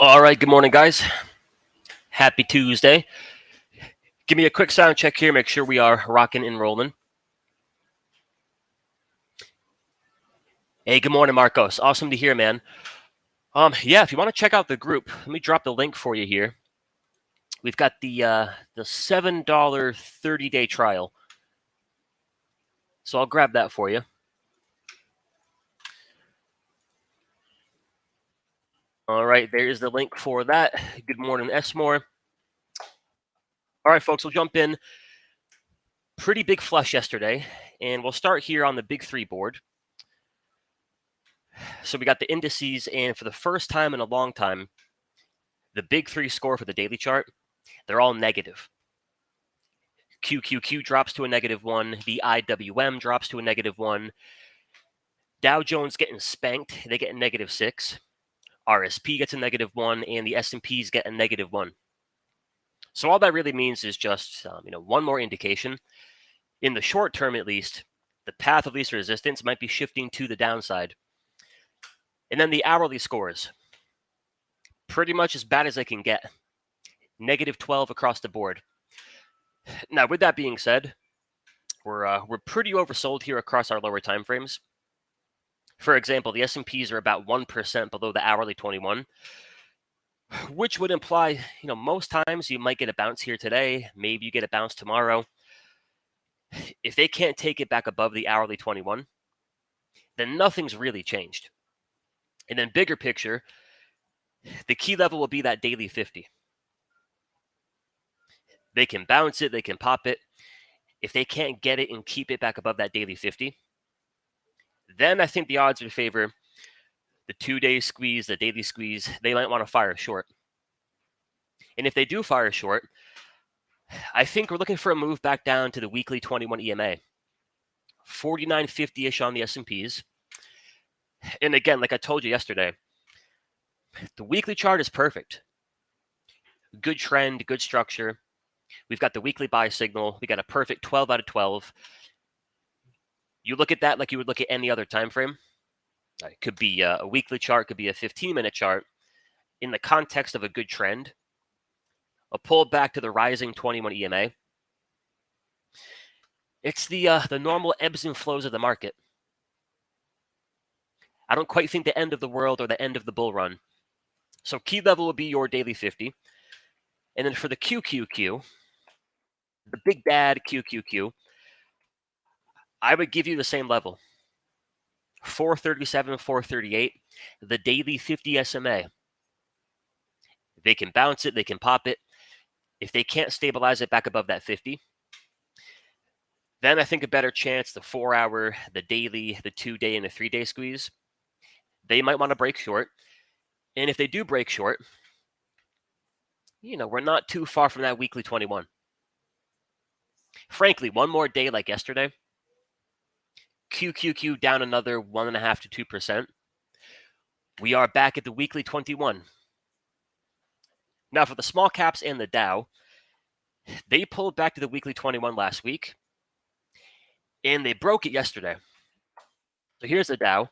All right, good morning, guys. Happy Tuesday. Give me a quick sound check here, make sure we are rocking and rolling. Hey, good morning, Marcos. Awesome to hear, man. Yeah, if you want to check out the group, let me drop the link for you here. We've got the $7 30-day trial. So I'll grab that for you. All right, there's the link for that. Good morning, Esmore. All right, folks, we'll jump in. Pretty big flush yesterday, and we'll start here on the big three board. So we got the indices, and for the first time in a long time, the big three score for the daily chart, they're all negative. QQQ drops to a -1. The IWM drops to a -1. Dow Jones getting spanked. They get a -6. RSP gets a -1, and the S&Ps get a -1. So all that really means is just one more indication. In the short term, at least, the path of least resistance might be shifting to the downside. And then the hourly scores, pretty much as bad as they can get. -12 across the board. Now, with that being said, we're pretty oversold here across our lower time frames. For example, the S&Ps are about 1% below the hourly 21, which would imply, most times you might get a bounce here today. Maybe you get a bounce tomorrow. If they can't take it back above the hourly 21, then nothing's really changed. And then bigger picture, the key level will be that daily 50. They can bounce it, they can pop it. If they can't get it and keep it back above that daily 50, then I think the odds would favor the 2-day squeeze, the daily squeeze. They might want to fire short. And if they do fire short, I think we're looking for a move back down to the weekly 21 EMA. 49.50-ish on the S&Ps. And again, like I told you yesterday, the weekly chart is perfect. Good trend, good structure. We've got the weekly buy signal. We got a perfect 12 out of 12. You look at that like you would look at any other time frame. It could be a weekly chart, could be a 15-minute chart. In the context of a good trend, a pull back to the rising 21 EMA. It's the normal ebbs and flows of the market. I don't quite think the end of the world or the end of the bull run. So key level will be your daily 50. And then for the QQQ, the big bad QQQ, I would give you the same level. 437, 438, the daily 50 SMA. They can bounce it, they can pop it. If they can't stabilize it back above that 50, then I think a better chance the 4-hour, the daily, the 2-day, and the 3-day squeeze, they might want to break short. And if they do break short, we're not too far from that weekly 21. Frankly, one more day like yesterday, QQQ down another 1.5% to 2%. We are back at the weekly 21. Now, for the small caps and the Dow, they pulled back to the weekly 21 last week, and they broke it yesterday. So here's the Dow.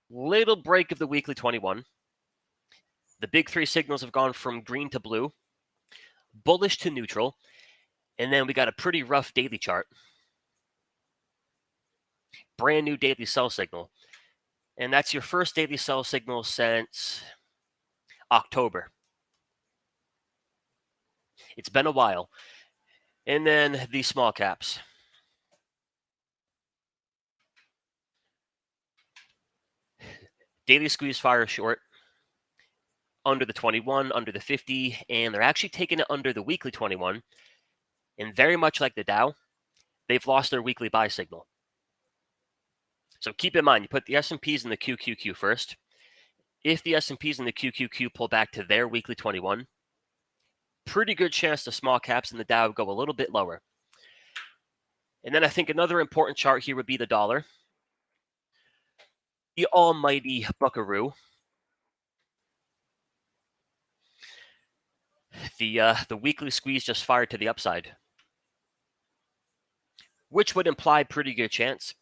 Little break of the weekly 21. The big three signals have gone from green to blue, bullish to neutral, and then we got a pretty rough daily chart. Brand new daily sell signal. And that's your first daily sell signal since October. It's been a while. And then the small caps. Daily squeeze fire short. Under the 21, under the 50, and they're actually taking it under the weekly 21. And very much like the Dow, they've lost their weekly buy signal. So keep in mind, you put the S&Ps and the QQQ first. If the S&Ps and the QQQ pull back to their weekly 21, pretty good chance the small caps and the Dow go a little bit lower. And then I think another important chart here would be the dollar. The almighty buckaroo. The weekly squeeze just fired to the upside, which would imply pretty good chance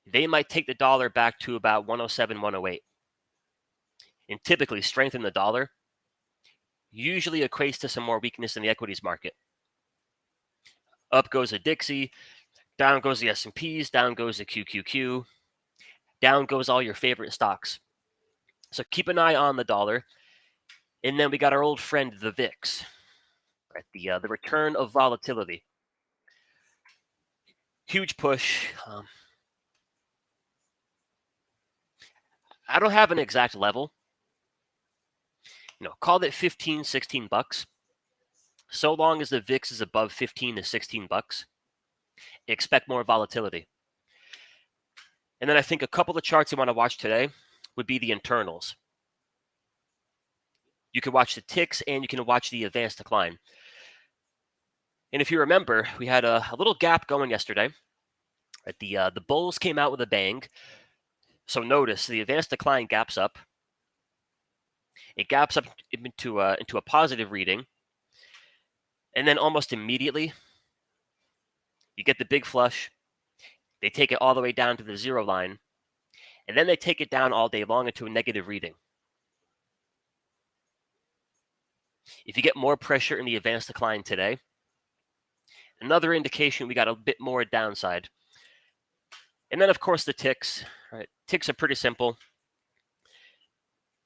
they might take the dollar back to about 107, 108. and typically strength in the dollar usually equates to some more weakness in the equities market. Up goes a Dixie, down goes the S&Ps, down goes the QQQ, down goes all your favorite stocks. So keep an eye on the dollar. And then we got our old friend, the VIX, right? The return of volatility. Huge push. I don't have an exact level. Call it 15, 16 bucks. So long as the VIX is above 15 to 16 bucks, expect more volatility. And then I think a couple of charts you want to watch today would be the internals. You can watch the ticks and you can watch the advanced decline. And if you remember, we had a little gap going yesterday. Right? The bulls came out with a bang. So notice the advanced decline gaps up. It gaps up into a positive reading. And then almost immediately, you get the big flush. They take it all the way down to the zero line. And then they take it down all day long into a negative reading. If you get more pressure in the advanced decline today, another indication we got a bit more downside. And then, of course, the ticks. Right? Ticks are pretty simple.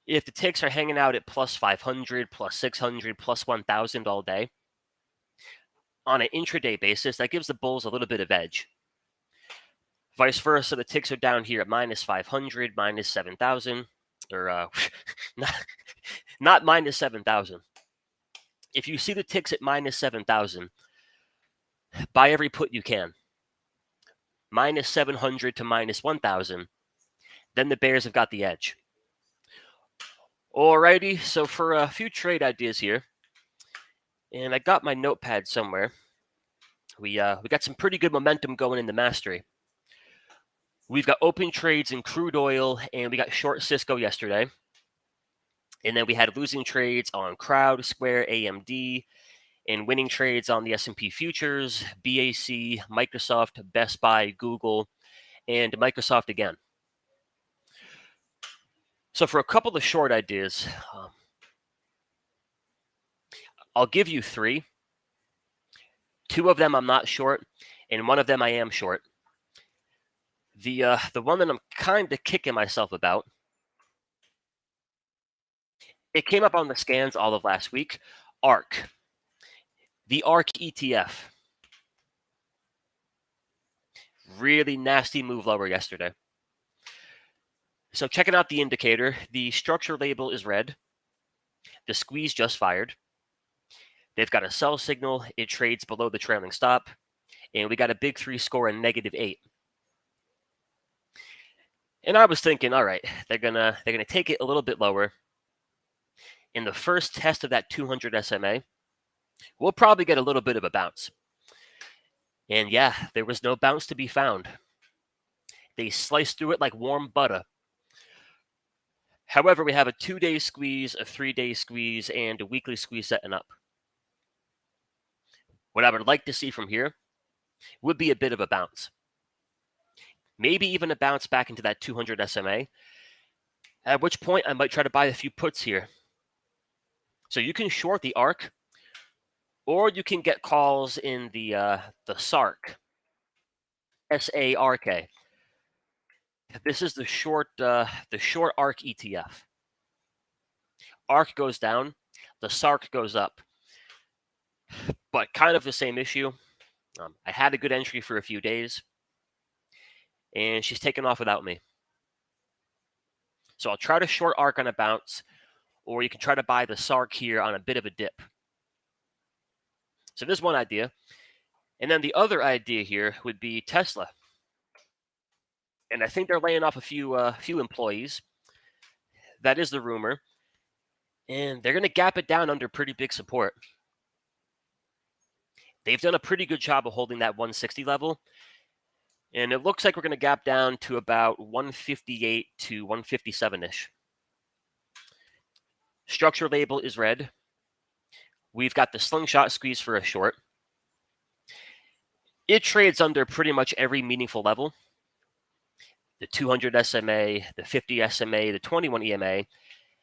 If the ticks are hanging out at plus 500, plus 600, plus 1,000 all day, on an intraday basis, that gives the bulls a little bit of edge. Vice versa, the ticks are down here at minus 500, minus 7,000, or not minus 7,000. If you see the ticks at minus 7,000, buy every put you can. Minus 700 to minus 1,000, then the bears have got the edge. Alrighty, so for a few trade ideas here, and I got my notepad somewhere. We got some pretty good momentum going in the mastery. We've got open trades in crude oil, and we got short Cisco yesterday. And then we had losing trades on Crowd, Square, AMD, and winning trades on the S&P futures, BAC, Microsoft, Best Buy, Google, and Microsoft again. So for a couple of short ideas, I'll give you three. Two of them I'm not short, and one of them I am short. The one that I'm kind of kicking myself about, it came up on the scans all of last week, ARK. The ARK ETF. Really nasty move lower yesterday. So checking out the indicator, the structure label is red. The squeeze just fired. They've got a sell signal. It trades below the trailing stop. And we got a big 3 score and -8. And I was thinking, all right, they're gonna take it a little bit lower. In the first test of that 200 SMA, we'll probably get a little bit of a bounce. And yeah, there was no bounce to be found. They sliced through it like warm butter. However, we have a 2-day squeeze, a 3-day squeeze, and a weekly squeeze setting up. What I would like to see from here would be a bit of a bounce. Maybe even a bounce back into that 200 SMA, at which point I might try to buy a few puts here. So you can short the ARK, or you can get calls in the SARK, SARK. This is the short ARK ETF. ARK goes down, the SARK goes up. But kind of the same issue. I had a good entry for a few days, and she's taken off without me. So I'll try to short ARK on a bounce, or you can try to buy the SARK here on a bit of a dip. So there's one idea. And then the other idea here would be Tesla. And I think they're laying off a few employees. That is the rumor. And they're going to gap it down under pretty big support. They've done a pretty good job of holding that 160 level. And it looks like we're going to gap down to about 158 to 157-ish. Structure label is red. We've got the slingshot squeeze for a short. It trades under pretty much every meaningful level. The 200 SMA, the 50 SMA, the 21 EMA.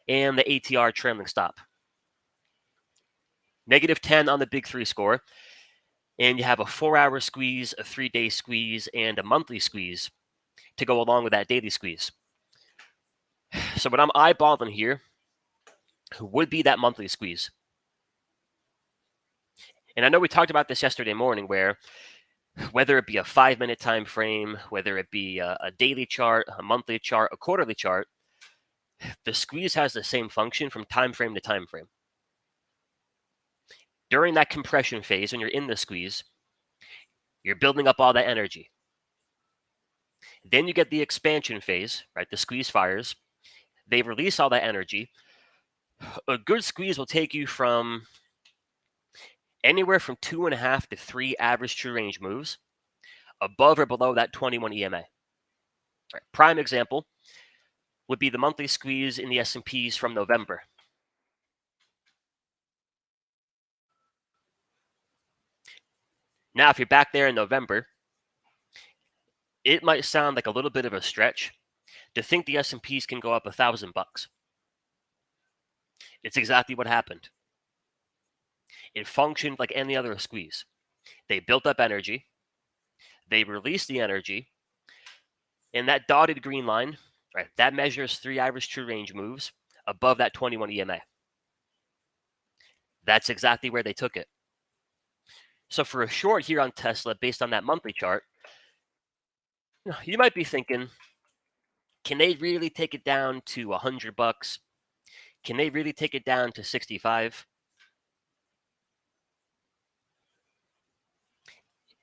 and the ATR trailing stop. -10 on the big three score, and you have a 4-hour squeeze, a 3-day squeeze, and a monthly squeeze to go along with that daily squeeze. So what I'm eyeballing here would be that monthly squeeze. And I know we talked about this yesterday morning, where whether it be a 5-minute time frame, whether it be a daily chart, a monthly chart, a quarterly chart, the squeeze has the same function from time frame to time frame. During that compression phase, when you're in the squeeze, you're building up all that energy. Then you get the expansion phase, right? The squeeze fires. They release all that energy. A good squeeze will take you from anywhere from 2.5 to 3 average true range moves above or below that 21 EMA. Right. Prime example would be the monthly squeeze in the S&Ps from November. Now, if you're back there in November, it might sound like a little bit of a stretch to think the S&Ps can go up $1,000. It's exactly what happened. It functioned like any other squeeze. They built up energy, they released the energy, and that dotted green line, right, that measures 3 average true range moves above that 21 EMA. That's exactly where they took it. So for a short here on Tesla, based on that monthly chart, you might be thinking, can they really take it down to $100? Can they really take it down to 65?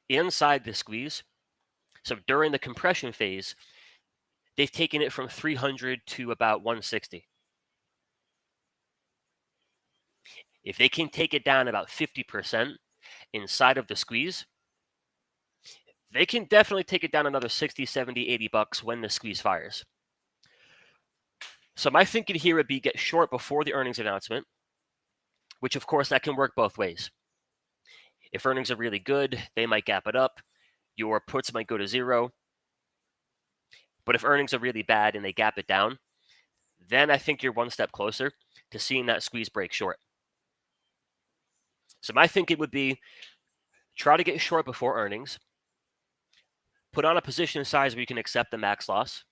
Inside the squeeze, so during the compression phase, they've taken it from 300 to about 160. If they can take it down about 50% inside of the squeeze, they can definitely take it down another 60, 70, $80 when the squeeze fires. So my thinking here would be get short before the earnings announcement, which of course that can work both ways. If earnings are really good, they might gap it up. Your puts might go to zero. But if earnings are really bad and they gap it down, then I think you're one step closer to seeing that squeeze break short. So my thinking would be try to get short before earnings, put on a position size where you can accept the max loss.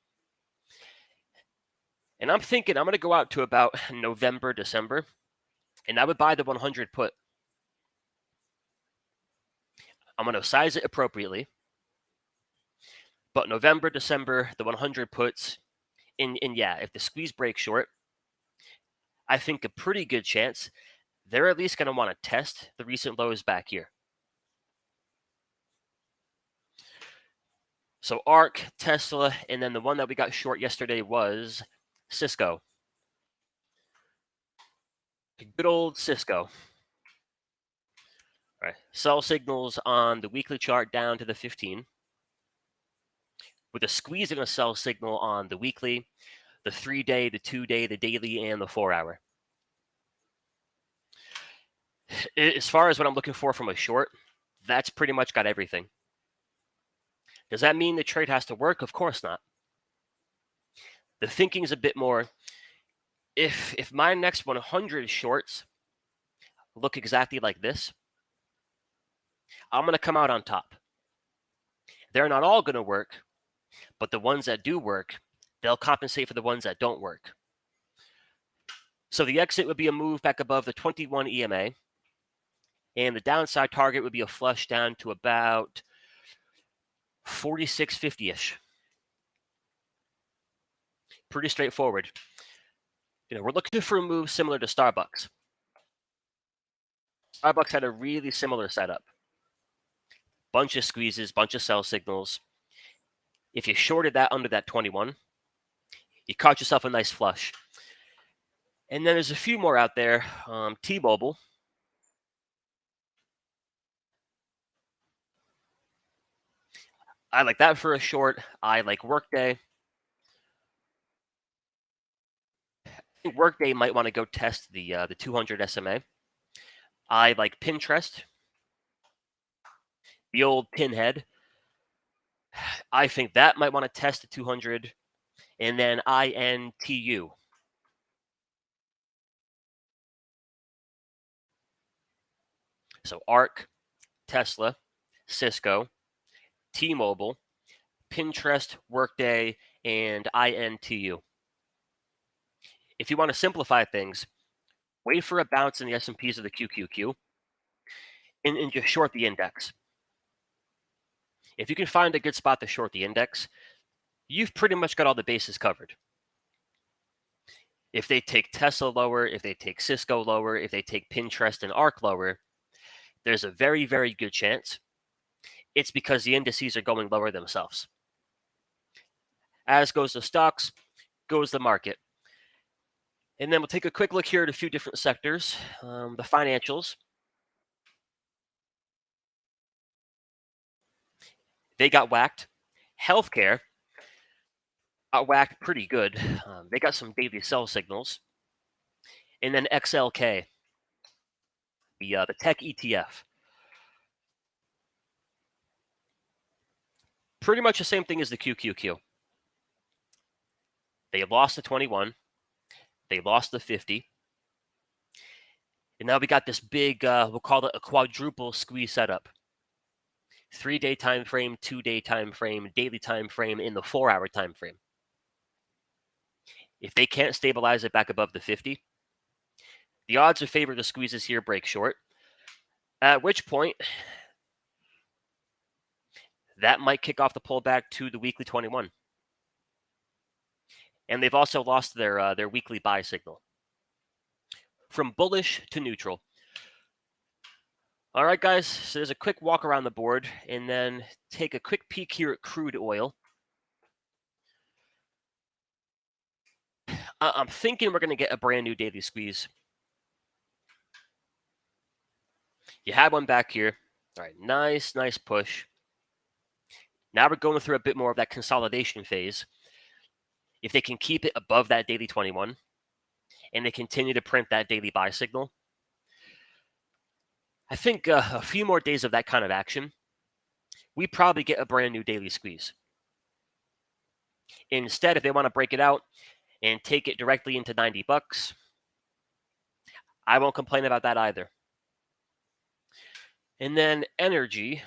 And I'm thinking I'm going to go out to about November, December, and I would buy the 100 put. I'm going to size it appropriately. But November, December, the 100 puts, and yeah, if the squeeze breaks short, I think a pretty good chance they're at least going to want to test the recent lows back here. So ARK, Tesla, and then the one that we got short yesterday was Cisco. Good old Cisco. All right. Sell signals on the weekly chart down to the 15, with a squeeze and a sell signal on the weekly, the 3-day, the 2-day, the daily, and the 4-hour. As far as what I'm looking for from a short, that's pretty much got everything. Does that mean the trade has to work? Of course not. The thinking is a bit more, if my next 100 shorts look exactly like this, I'm going to come out on top. They're not all going to work, but the ones that do work, they'll compensate for the ones that don't work. So the exit would be a move back above the 21 EMA, and the downside target would be a flush down to about 46.50-ish. Pretty straightforward. We're looking for a move similar to Starbucks. Starbucks had a really similar setup. Bunch of squeezes, bunch of sell signals. If you shorted that under that 21, you caught yourself a nice flush. And then there's a few more out there. T-Mobile. I like that for a short. I like Workday. I think Workday might want to go test the 200 SMA. I like Pinterest, the old pinhead. I think that might want to test the 200. And then INTU. So ARC, Tesla, Cisco, T-Mobile, Pinterest, Workday, and INTU. If you want to simplify things, wait for a bounce in the S&Ps or the QQQ and just short the index. If you can find a good spot to short the index, you've pretty much got all the bases covered. If they take Tesla lower, if they take Cisco lower, if they take Pinterest and ARC lower, there's a very, very good chance it's because the indices are going lower themselves. As goes the stocks, goes the market. And then we'll take a quick look here at a few different sectors. The financials. They got whacked. Healthcare got whacked pretty good. They got some daily sell signals. And then XLK, the tech ETF. Pretty much the same thing as the QQQ. They lost the 21. They lost the 50. And now we got this big, we'll call it a quadruple squeeze setup. 3-day time frame, 2-day time frame, daily time frame, in the 4-hour time frame. If they can't stabilize it back above the 50, the odds in favor of the squeezes here break short, at which point that might kick off the pullback to the weekly 21. And they've also lost their weekly buy signal. From bullish to neutral. All right, guys, so there's a quick walk around the board, and then take a quick peek here at crude oil. I'm thinking we're going to get a brand new daily squeeze. You had one back here. All right, nice push. Now we're going through a bit more of that consolidation phase. If they can keep it above that daily 21, and they continue to print that daily buy signal, I think a few more days of that kind of action, we probably get a brand new daily squeeze. Instead, if they want to break it out and take it directly into 90 bucks, I won't complain about that either. And then energy.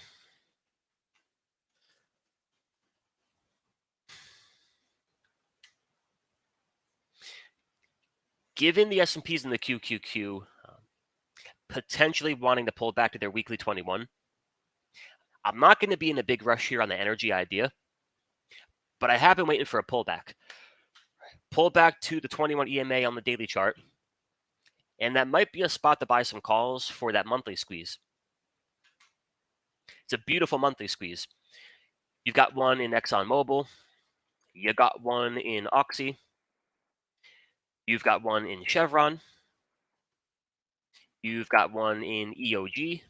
Given the S&Ps and the QQQ potentially wanting to pull back to their weekly 21, I'm not going to be in a big rush here on the energy idea, but I have been waiting for a pullback. Pullback to the 21 EMA on the daily chart, and that might be a spot to buy some calls for that monthly squeeze. It's a beautiful monthly squeeze. You've got one in ExxonMobil. You got one in Oxy. You've got one in Chevron. You've got one in EOG.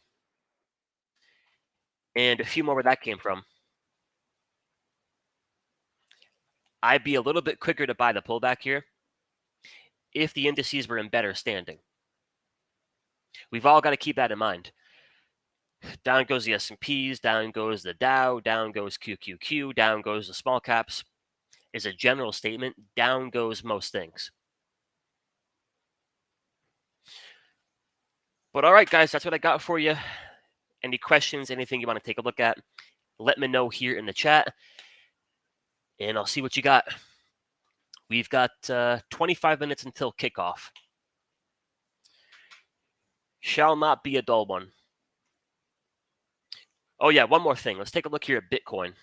And a few more where that came from. I'd be a little bit quicker to buy the pullback here if the indices were in better standing. We've all got to keep that in mind. Down goes the S&Ps, down goes the Dow, down goes QQQ, down goes the small caps. Is a general statement, down goes most things. But all right, guys, that's what I got for you. Any questions, anything you want to take a look at, let me know here in the chat, and I'll see what you got. We've got 25 minutes until kickoff. Shall not be a dull one. Oh, yeah, one more thing. Let's take a look here at Bitcoin.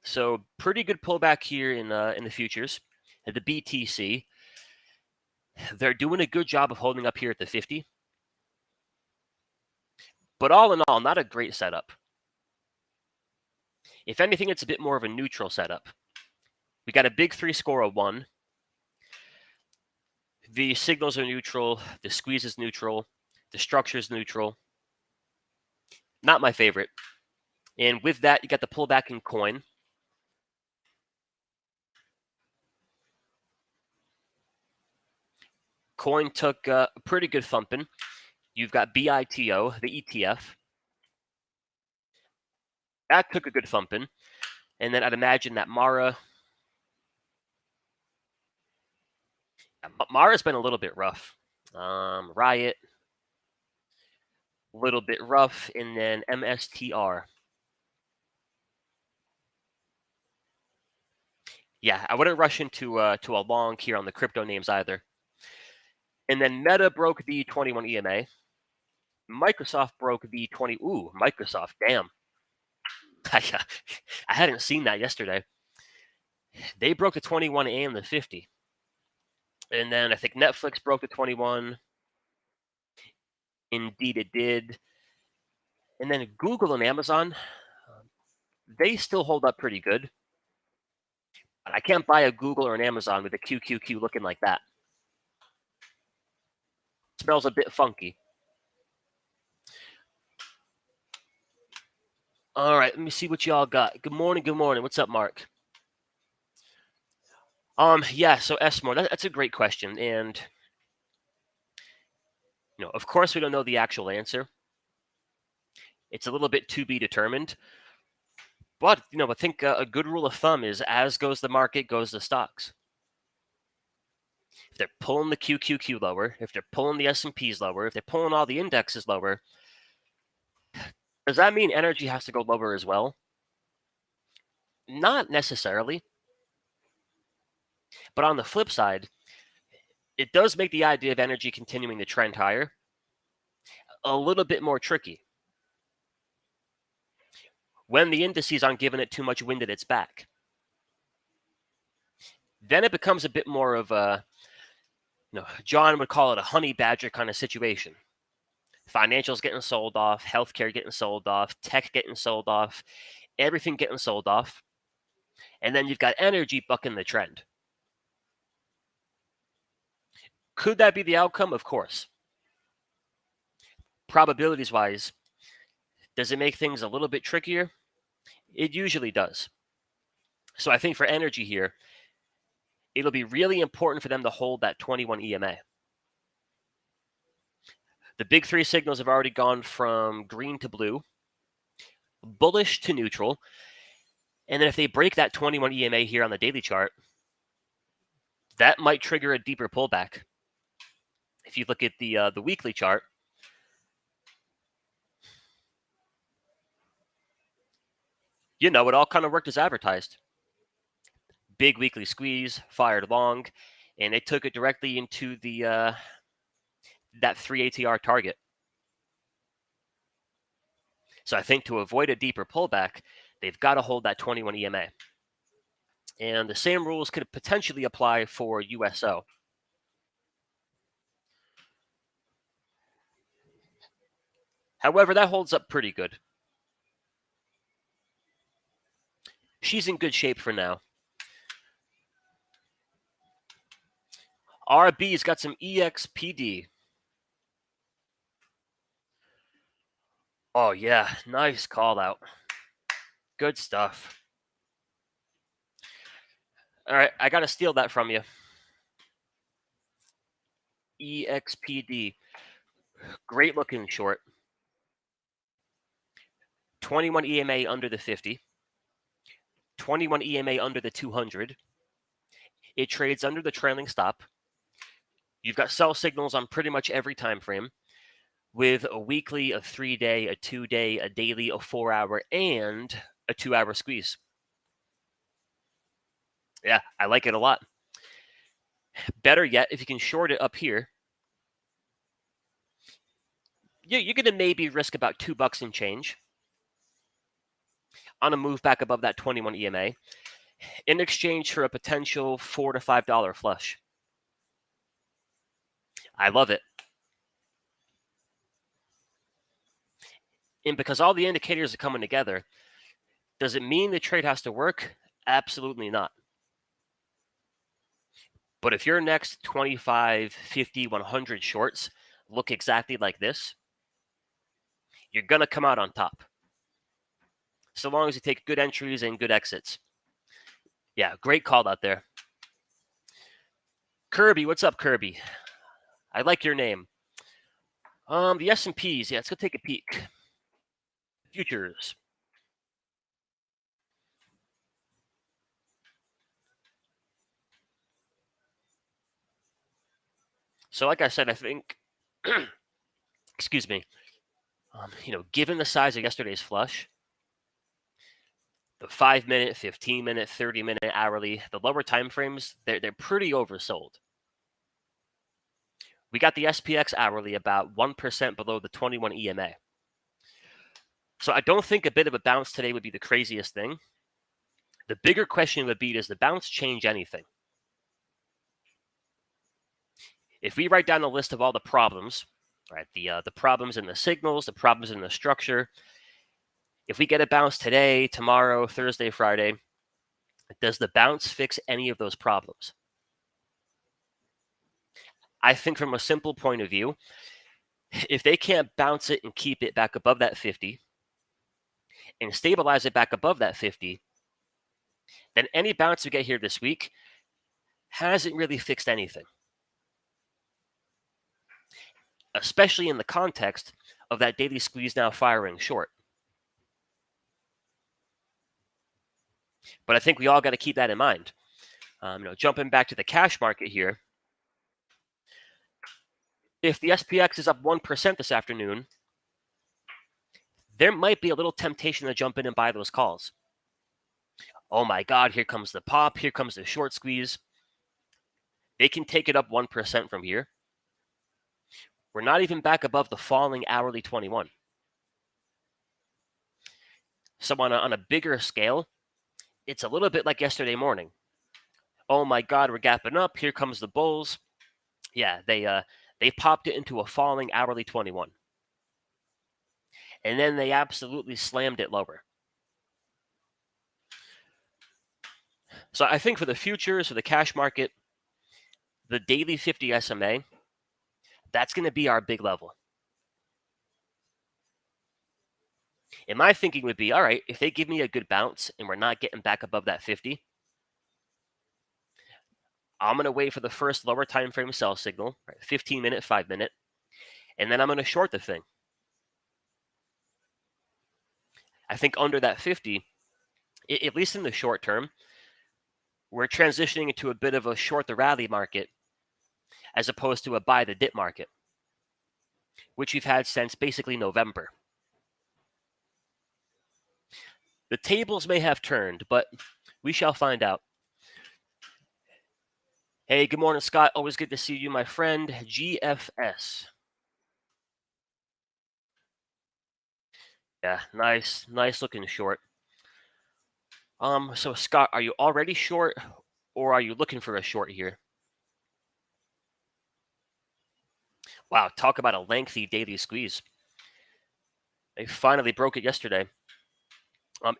So pretty good pullback here in the futures. At the BTC, they're doing a good job of holding up here at the 50. But all in all, not a great setup. If anything, it's a bit more of a neutral setup. We got a big 3 score of 1. The signals are neutral. The squeeze is neutral. The structure is neutral. Not my favorite. And with that, you got the pullback in coin. Coin took a pretty good thumping. You've got BITO, the ETF. That took a good thumping. And then I'd imagine that Mara. Mara's been a little bit rough. Riot, a little bit rough, and then MSTR. Yeah, I wouldn't rush into to a long here on the crypto names either. And then Meta broke the 21 EMA. Microsoft broke the 20. Ooh, Microsoft, damn. I hadn't seen that yesterday. They broke the 21 and the 50. And then I think Netflix broke the 21. Indeed, it did. And then Google and Amazon, they still hold up pretty good. But I can't buy a Google or an Amazon with a QQQ looking like that. It smells a bit funky. All right, let me see what y'all got. Good morning, good morning. What's up, Mark? Yeah, so SMore, that's a great question. And, of course we don't know the actual answer. It's a little bit to be determined. But, I think a good rule of thumb is as goes the market, goes the stocks. If they're pulling the QQQ lower, if they're pulling the S&Ps lower, if they're pulling all the indexes lower, does that mean energy has to go lower as well? Not necessarily. But on the flip side, it does make the idea of energy continuing to trend higher a little bit more tricky. When the indices aren't giving it too much wind at its back, then it becomes a bit more of a, John would call it a honey badger kind of situation. Financials getting sold off, healthcare getting sold off, tech getting sold off, everything getting sold off. And then you've got energy bucking the trend. Could that be the outcome? Of course. Probabilities wise, does it make things a little bit trickier? It usually does. So I think for energy here, it'll be really important for them to hold that 21 EMA. The big three signals have already gone from green to blue, bullish to neutral. And then if they break that 21 EMA here on the daily chart, that might trigger a deeper pullback. If you look at the weekly chart, it all kind of worked as advertised. Big weekly squeeze, fired long, and it took it directly into the that 3 ATR target. So I think to avoid a deeper pullback, they've got to hold that 21 EMA. And the same rules could potentially apply for USO. However, that holds up pretty good. She's in good shape for now. RB's got some EXPD. Oh, yeah. Nice call out. Good stuff. All right. I got to steal that from you. EXPD. Great looking short. 21 EMA under the 50. 21 EMA under the 200. It trades under the trailing stop. You've got sell signals on pretty much every time frame, with a weekly, a 3-day, a 2-day, a daily, a 4-hour, and a 2-hour squeeze. Yeah, I like it a lot. Better yet, if you can short it up here, you're going to maybe risk about $2 and change on a move back above that 21 EMA in exchange for a potential $4 to $5 flush. I love it. And because all the indicators are coming together, does it mean the trade has to work? Absolutely not. But if your next 25, 50, 100 shorts look exactly like this, you're going to come out on top. So long as you take good entries and good exits. Yeah, great call out there. Kirby, what's up, Kirby? I like your name. The S&Ps, yeah, let's go take a peek. Futures. So like I said, I think, excuse me, given the size of yesterday's flush, the 5-minute, 15-minute, 30-minute hourly, the lower time frames, they're pretty oversold. We got the SPX hourly about 1% below the 21 EMA. So I don't think a bit of a bounce today would be the craziest thing. The bigger question would be, does the bounce change anything? If we write down a list of all the problems, right, the problems in the signals, the problems in the structure, if we get a bounce today, tomorrow, Thursday, Friday, does the bounce fix any of those problems? I think from a simple point of view, if they can't bounce it and keep it back above that 50 and stabilize it back above that 50, then any bounce we get here this week hasn't really fixed anything, especially in the context of that daily squeeze now firing short. But I think we all got to keep that in mind. Jumping back to the cash market here, if the SPX is up 1% this afternoon, there might be a little temptation to jump in and buy those calls. Oh my God, here comes the pop, here comes the short squeeze. They can take it up 1% from here. We're not even back above the falling hourly 21. So on a bigger scale, it's a little bit like yesterday morning. Oh my God, we're gapping up. Here comes the bulls. Yeah, they popped it into a falling hourly 21. And then they absolutely slammed it lower. So I think for the futures, for the cash market, the daily 50 SMA, that's going to be our big level. And my thinking would be, all right, if they give me a good bounce and we're not getting back above that 50, I'm going to wait for the first lower time frame sell signal, right, 15-minute, 5-minute, and then I'm going to short the thing. I think under that 50, at least in the short term, we're transitioning into a bit of a short the rally market as opposed to a buy the dip market, which we've had since basically November. The tables may have turned, but we shall find out. Hey, good morning, Scott. Always good to see you, my friend. GFS. Yeah, nice looking short. So Scott, are you already short or are you looking for a short here? Wow, talk about a lengthy daily squeeze. They finally broke it yesterday.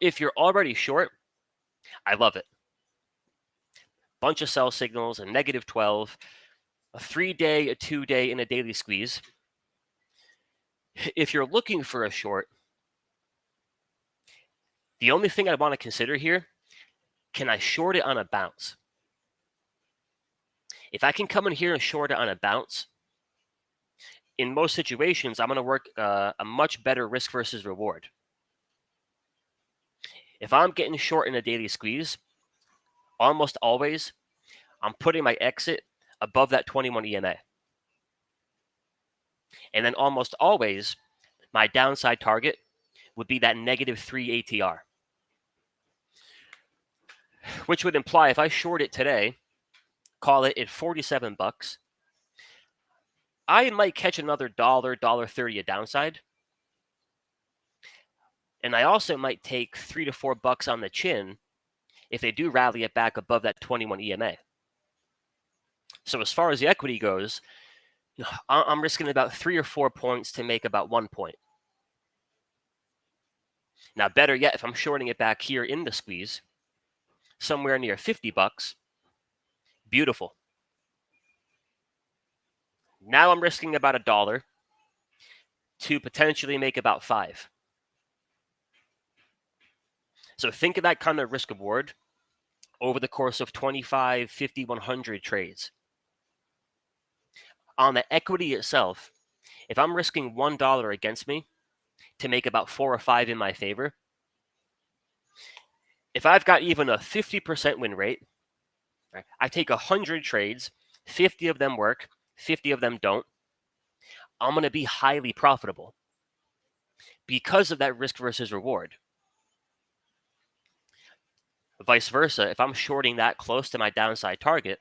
If you're already short, I love it. Bunch of sell signals, a -12, a 3-day, a 2-day, and a daily squeeze. If you're looking for a short, the only thing I want to consider here, can I short it on a bounce? If I can come in here and short it on a bounce, in most situations, I'm going to work a much better risk versus reward. If I'm getting short in a daily squeeze, almost always, I'm putting my exit above that 21 EMA. And then almost always, my downside target would be that -3 ATR. Which would imply if I short it today, call it at 47 bucks, I might catch another $1.30 a downside. And I also might take $3 to $4 on the chin if they do rally it back above that 21 EMA. So as far as the equity goes, I'm risking about 3 or 4 points to make about 1 point. Now, better yet, if I'm shorting it back here in the squeeze, somewhere near 50 bucks, beautiful. Now I'm risking about $1 to potentially make about 5. So think of that kind of risk reward over the course of 25, 50, 100 trades. On the equity itself, if I'm risking $1 against me to make about 4 or 5 in my favor, if I've got even a 50% win rate, right, I take 100 trades, 50 of them work, 50 of them don't, I'm going to be highly profitable because of that risk versus reward. Vice versa, if I'm shorting that close to my downside target,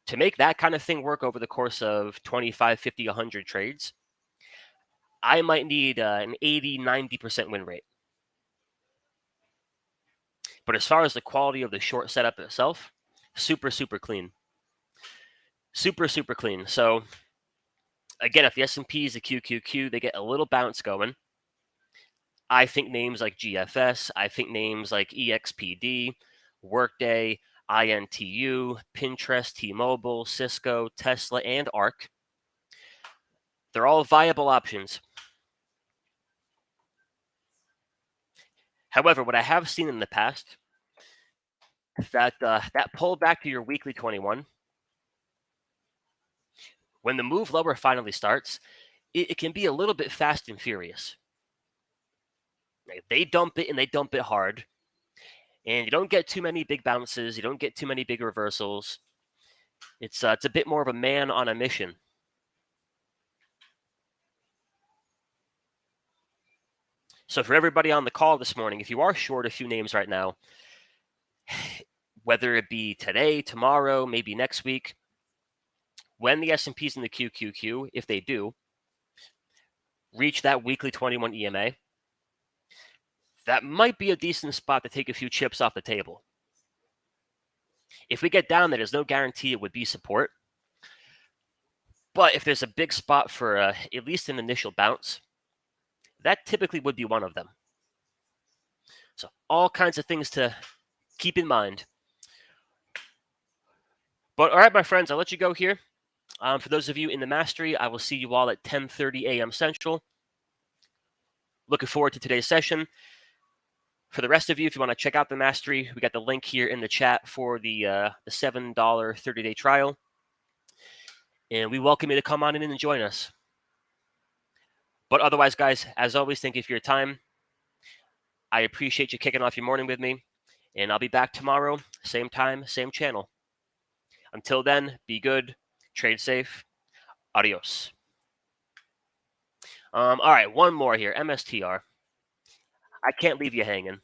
to make that kind of thing work over the course of 25, 50, 100 trades, I might need an 80, 90% win rate. But as far as the quality of the short setup itself, super, super clean. Super, super clean. So again, if the S&P is a QQQ, they get a little bounce going. I think names like GFS, I think names like EXPD, Workday, INTU, Pinterest, T-Mobile, Cisco, Tesla, and ARK, they're all viable options. However, what I have seen in the past, that pull back to your weekly 21, when the move lower finally starts, it can be a little bit fast and furious. They dump it, and they dump it hard. And you don't get too many big bounces. You don't get too many big reversals. It's a bit more of a man on a mission. So for everybody on the call this morning, if you are short a few names right now, whether it be today, tomorrow, maybe next week, when the S&P's in the QQQ, if they do, reach that weekly 21 EMA, that might be a decent spot to take a few chips off the table. If we get down there, there's no guarantee it would be support. But if there's a big spot for at least an initial bounce, that typically would be one of them. So all kinds of things to keep in mind. But all right, my friends, I'll let you go here. For those of you in the mastery, I will see you all at 10:30 a.m. Central. Looking forward to today's session. For the rest of you, if you want to check out the mastery, we got the link here in the chat for the $7 30-day trial. And we welcome you to come on in and join us. But otherwise, guys, as always, thank you for your time. I appreciate you kicking off your morning with me. And I'll be back tomorrow, same time, same channel. Until then, be good, trade safe, adios. All right, one more here, MSTR. I can't leave you hanging.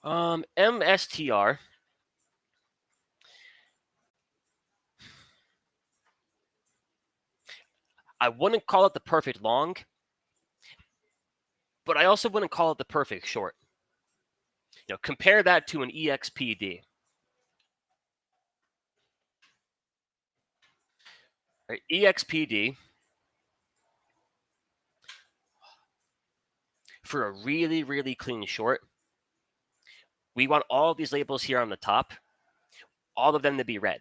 MSTR. I wouldn't call it the perfect long, but I also wouldn't call it the perfect short. Compare that to an EXPD. Right, EXPD, for a really, really clean short, we want all these labels here on the top, all of them to be red.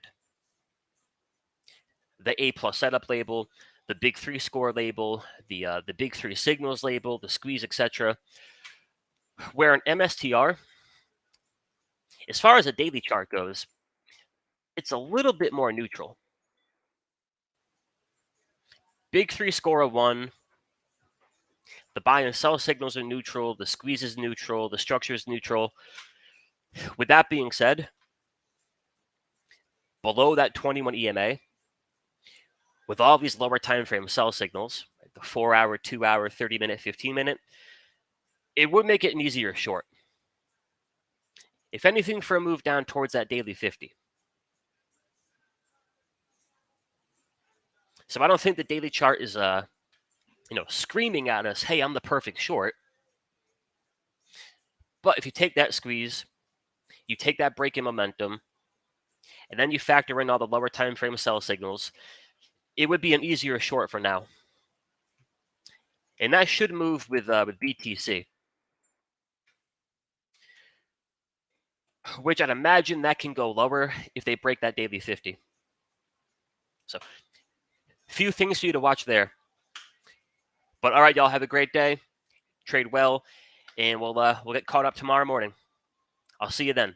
The A+ setup label, the big 3 score label, the big 3 signals label, the squeeze, etc. Where an MSTR, as far as a daily chart goes, it's a little bit more neutral. Big 3 score of 1, the buy and sell signals are neutral, the squeeze is neutral, the structure is neutral. With that being said, below that 21 EMA, with all these lower time frame sell signals, the 4-hour, 2-hour, 30-minute, 15-minute, it would make it an easier short. If anything, for a move down towards that daily 50. So I don't think the daily chart is screaming at us, hey, I'm the perfect short. But if you take that squeeze, you take that break in momentum, and then you factor in all the lower time frame sell signals, it would be an easier short for now. And that should move with BTC, which I'd imagine that can go lower if they break that daily 50. So, few things for you to watch there. But all right, y'all, have a great day. Trade well, and we'll get caught up tomorrow morning. I'll see you then.